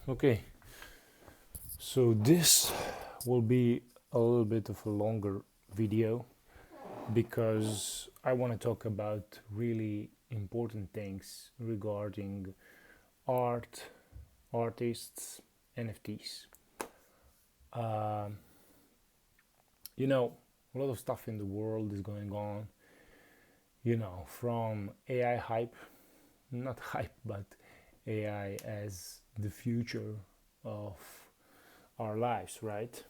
Okay, so this will be a little bit of a longer video because I want to talk about really important things regarding art, artists, NFTs. Um, a lot of stuff in the world is going on, from AI hype, not hype, but AI as the future of our lives, right?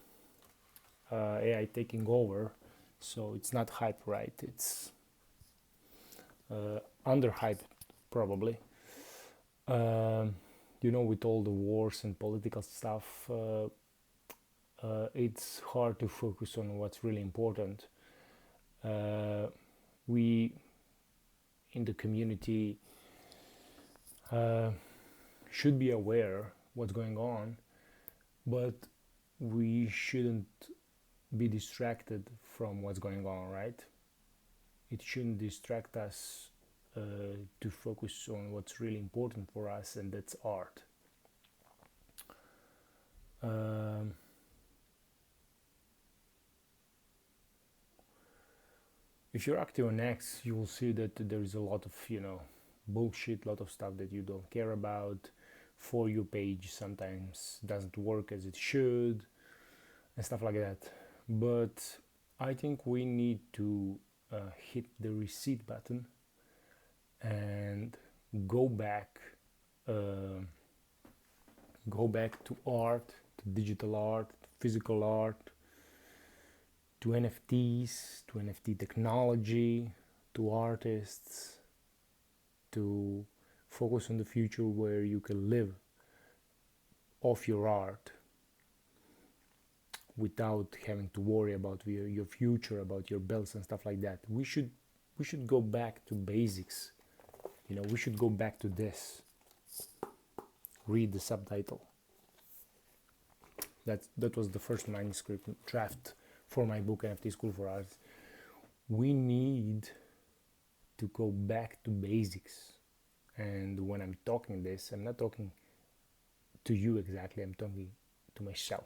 AI taking over. So it's not hype, right? It's under hype, probably. Um, with all the wars and political stuff, it's hard to focus on what's really important. Uh, we in the community uh, should be aware what's going on, but we shouldn't be distracted from what's going on, right? It shouldn't distract us to focus on what's really important for us, and that's art. Um, if you're active on X, you will see that there is a lot of bullshit, lot of stuff that you don't care about. For your page sometimes doesn't work as it should, and stuff like that. But I think we need to hit the reset button and go back uh, go back to art, to digital art, to physical art, to NFTs, to NFT technology, to artists, to focus on the future where you can live off your art without having to worry about your future, about your bills and stuff like that. We should go back to basics. We should go back to this. Read the subtitle. That was the first manuscript draft for my book NFT School for Arts. We need to go back to basics. And when I'm talking this, I'm not talking to you exactly, I'm talking to myself.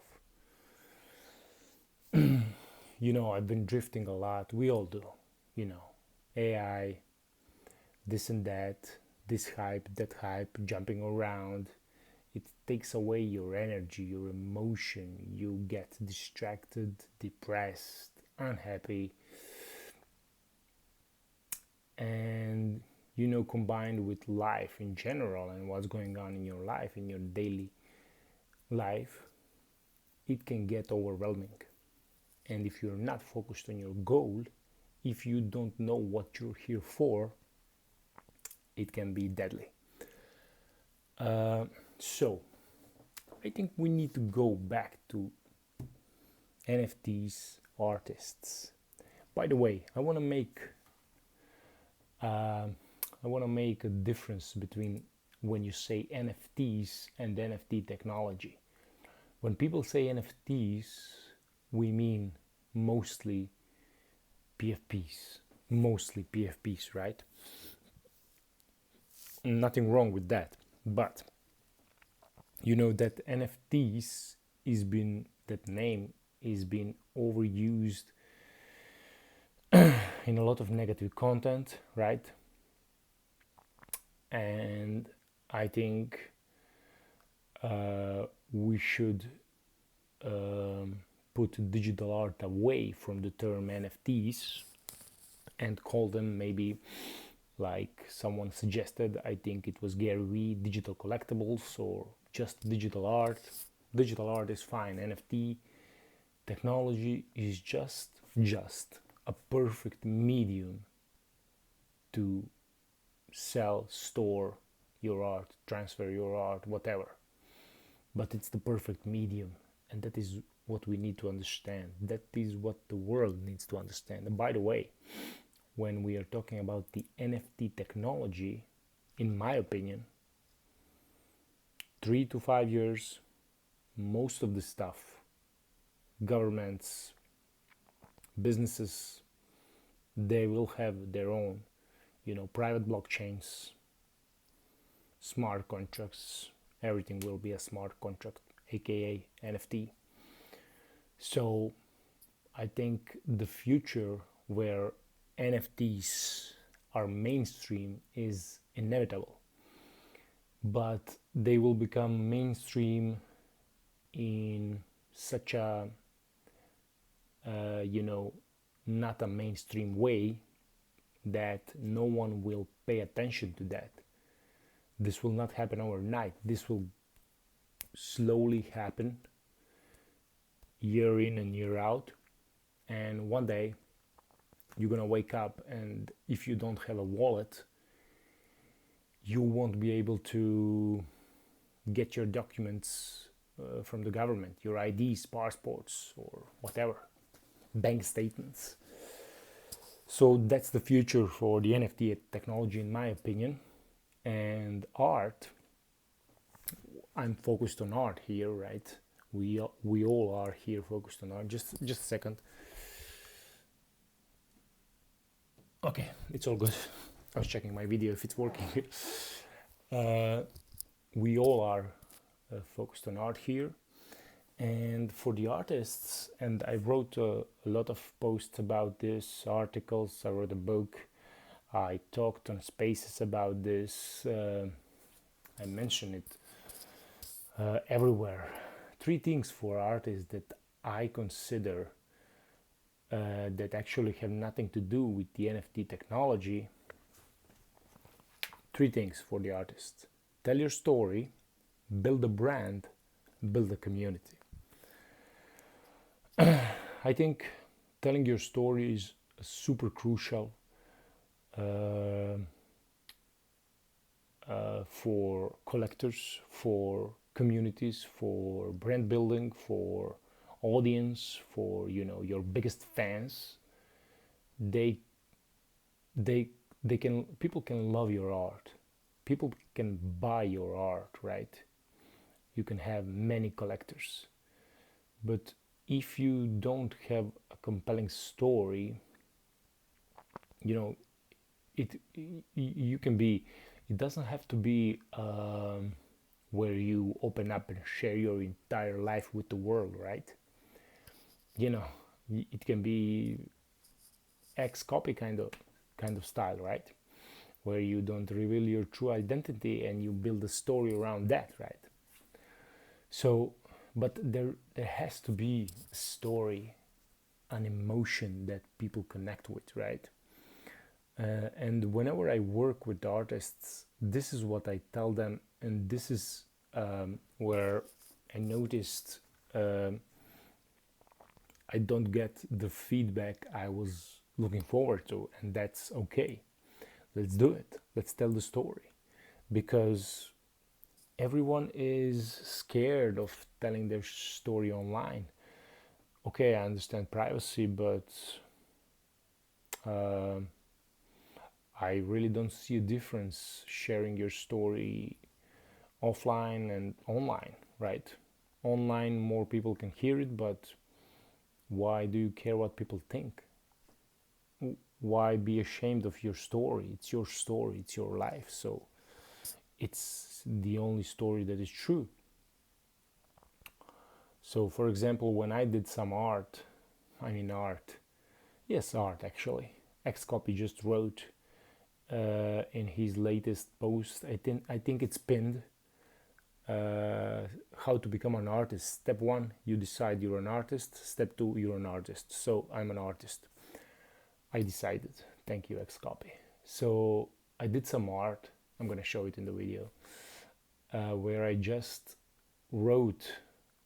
I've been drifting a lot. We all do. AI, this and that, this hype, that hype, jumping around. It takes away your energy, your emotion. You get distracted, depressed, unhappy. And combined with life in general and what's going on in your life, in your daily life, it can get overwhelming. And if you're not focused on your goal, if you don't know what you're here for, it can be deadly. So I think we need to go back to NFTs, artists. By the way, I want to make a difference between when you say NFTs and NFT technology. When people say NFTs, we mean mostly PFPs, right? Nothing wrong with that, but that NFTs that name is being overused in a lot of negative content, right? And I think we should put digital art away from the term NFTs and call them, maybe like someone suggested, I think it was Gary Vee, digital collectibles or just digital art. Digital art is fine. NFT technology is just a perfect medium to sell, store your art, transfer your art, whatever. But it's the perfect medium, and that is what we need to understand. That is what the world needs to understand. And by the way, when we are talking about the NFT technology, in my opinion, 3 to 5 years, most of the stuff, governments, businesses, they will have their own, private blockchains, smart contracts, everything will be a smart contract, aka NFT. So I think the future where NFTs are mainstream is inevitable, but they will become mainstream in such a you know, not a mainstream way that no one will pay attention to that. This will not happen overnight. This will slowly happen year in and year out. And one day you're gonna wake up, and if you don't have a wallet, you won't be able to get your documents from the government, your IDs, passports, or whatever, bank statements. So that's the future for the NFT technology, in my opinion. And art, I'm focused on art here, right? We all are here focused on art. Just a second. Okay, it's all good. I was checking my video if it's working. We all are focused on art here. And for the artists, and I wrote a lot of posts about this, articles, I wrote a book, I talked on spaces about this, I mention it everywhere. Three things for artists that I consider that actually have nothing to do with the NFT technology. Three things for the artist: tell your story, build a brand, build a community. I think telling your story is super crucial for collectors, for communities, for brand building, for audience, for, you know, your biggest fans. They can, people can love your art, people can buy your art, right? You can have many collectors, but if you don't have a compelling story, you know, you can be, it doesn't have to be where you open up and share your entire life with the world, right? You know, it can be X copy kind of style, right? Where you don't reveal your true identity and you build a story around that, right? So, but there has to be a story, an emotion that people connect with, right? And whenever I work with artists, this is what I tell them, and this is where I noticed I don't get the feedback I was looking forward to, and that's okay. Let's do it. Let's tell the story, because everyone is scared of telling their story online. Okay, I understand privacy, but I really don't see a difference sharing your story offline and online, right? Online, more people can hear it, but why do you care what people think? Why be ashamed of your story? It's your story, it's your life, so it's the only story that is true. So, for example, when I did some art, art actually, Xcopy just wrote in his latest post, I think it's pinned, how to become an artist. Step 1, you decide you're an artist. Step 2, you're an artist. So I'm an artist. I decided. Thank you, Xcopy. So I did some art. I'm gonna show it in the video, where I just wrote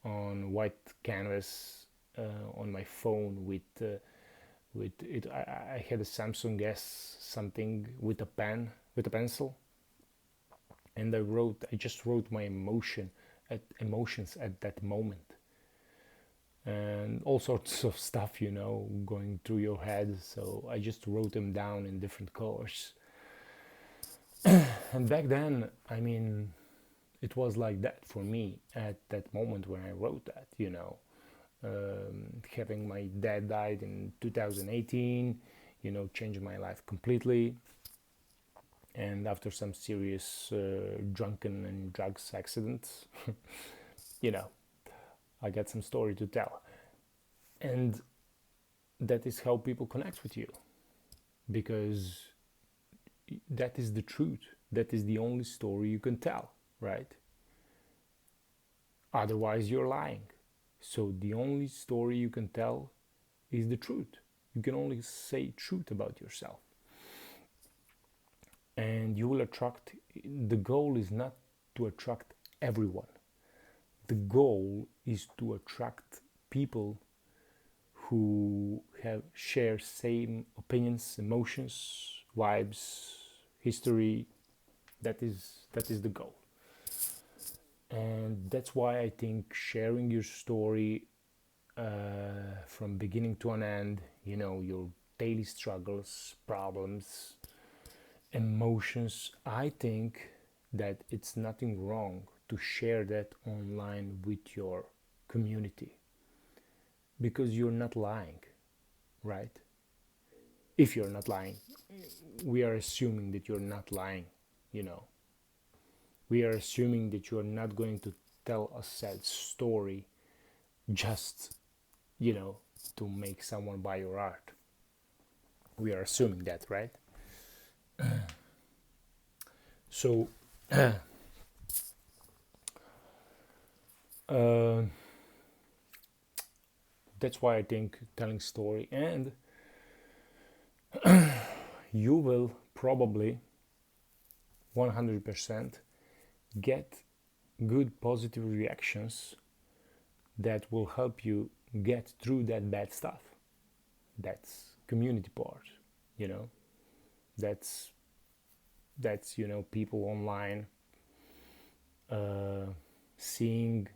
on white canvas on my phone with it. I had a Samsung S something with a pen, with a pencil, and I just wrote my emotions at that moment, and all sorts of stuff, you know, going through your head. So I just wrote them down in different colors. And back then, it was like that for me at that moment when I wrote that, you know. Having my dad died in 2018, you know, changed my life completely. and after some serious drunken and drugs accidents, you know, I got some story to tell. And that is how people connect with you, because that is the truth. That is the only story you can tell, right? Otherwise, you're lying. So the only story you can tell is the truth. You can only say truth about yourself. And you will attract, the goal is not to attract everyone. The goal is to attract people who have share same opinions, emotions, vibes, history. That is the goal. And that's why I think sharing your story from beginning to an end, your daily struggles, problems, emotions, I think that it's nothing wrong to share that online with your community, because you're not lying, right? If you're not lying, we are assuming that you're not lying, you know. We are assuming that you're not going to tell a sad story just, to make someone buy your art. We are assuming that, right? So, uh, that's why I think telling story, and you will probably 100% get good positive reactions that will help you get through that bad stuff. That's community part, you know. That's people online uh, seeing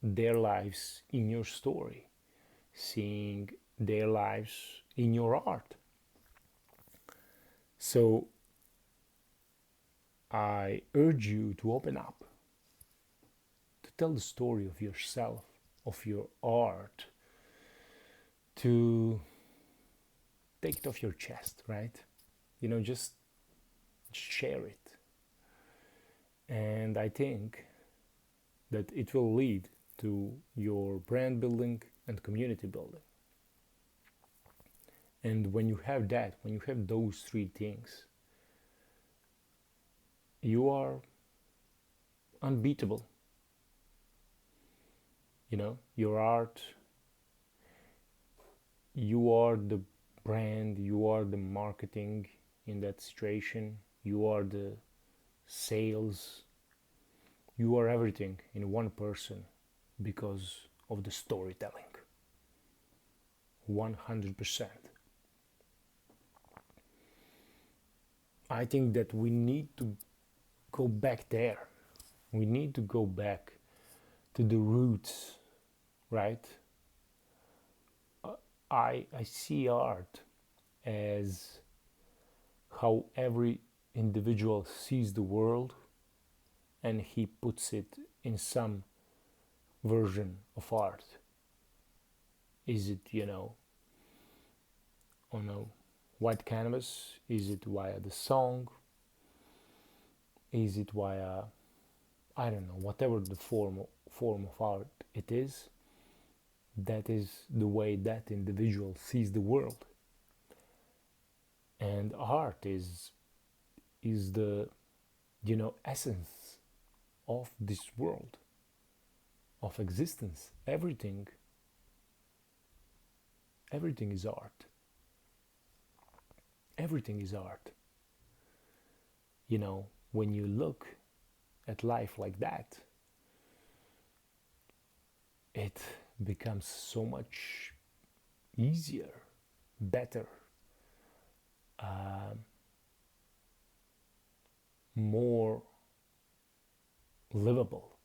their lives in your story, seeing their lives in your art. So I urge you to open up, to tell the story of yourself, of your art, to take it off your chest, right? Just share it. And I think that it will lead to your brand building and community building. And when you have that, when you have those three things, you are unbeatable. Your art, you are the brand, you are the marketing in that situation, you are the sales, you are everything in one person because of the storytelling. 100%. I think that we need to go back there. We need to go back to the roots, right? I see art as how every individual sees the world, and he puts it in some version of art. Is it, on a white canvas? Is it via the song? Is it via, I don't know, whatever the form of art it is? That is the way that individual sees the world. And art is the essence of this world, of existence. Everything is art. Everything is art. When you look at life like that, it becomes so much easier, better, more livable.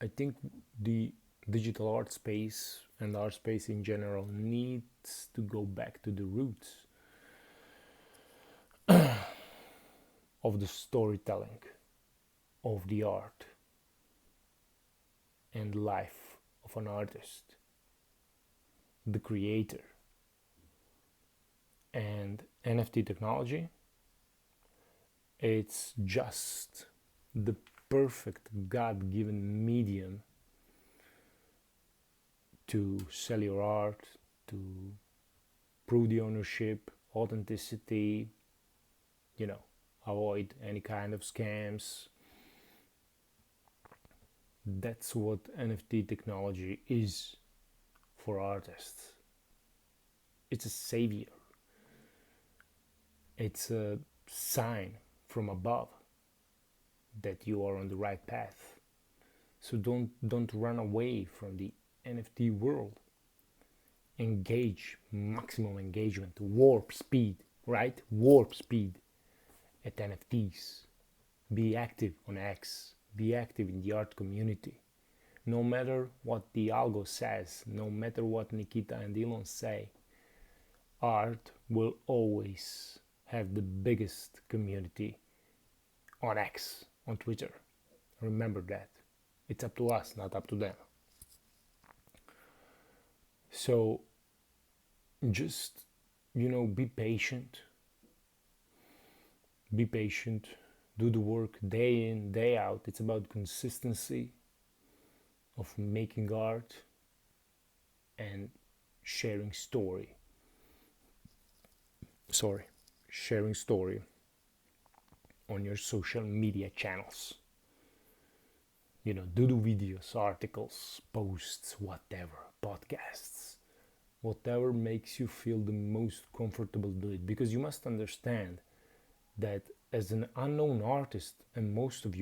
I think the digital art space and art space in general needs to go back to the roots of the storytelling, of the art and life of an artist, the creator. And NFT technology, it's just the perfect God-given medium to sell your art, to prove the ownership, authenticity, you know, avoid any kind of scams. That's what NFT technology is for artists. It's a savior. It's a sign from above that you are on the right path. So don't run away from the NFT world. Engage, maximum engagement, warp speed, right? Warp speed at NFTs. Be active on X. Be active in the art community. No matter what the algo says, no matter what Nikita and Elon say, art will always have the biggest community on X, on Twitter. Remember that. It's up to us, not up to them. So just, be patient. Be patient. Do the work day in, day out. It's about consistency of making art and sharing story. Sharing story on your social media channels. Do the videos, articles, posts, whatever, podcasts, whatever makes you feel the most comfortable, do it. Because you must understand that as an unknown artist, and most of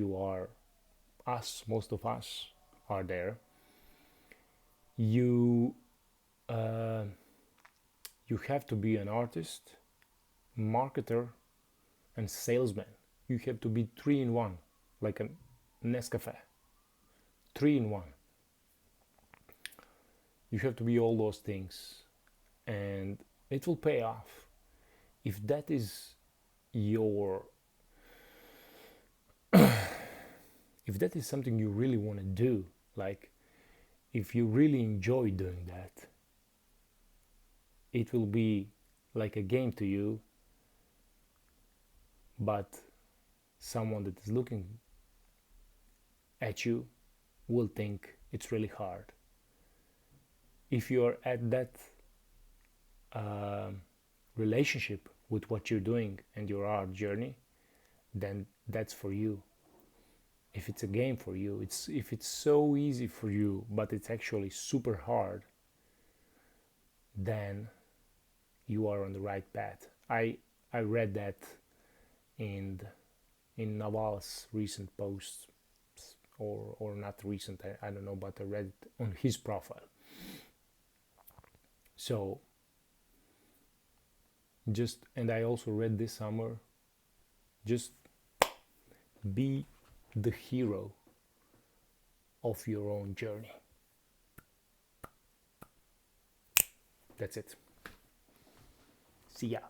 us are there, you have to be an artist, marketer, and salesman. You have to be 3 in 1, like a Nescafe. 3 in 1. You have to be all those things, and it will pay off. If that is your if that is something you really want to do, like if you really enjoy doing that, it will be like a game to you, but someone that is looking at you will think it's really hard. If you're at that relationship with what you're doing and your art journey, then that's for you. If it's a game for you, if it's so easy for you but it's actually super hard, then you are on the right path. I read that in Naval's recent posts, or not recent, I don't know, but I read it on his profile. So and I also read this summer, just be the hero of your own journey. That's it. See ya.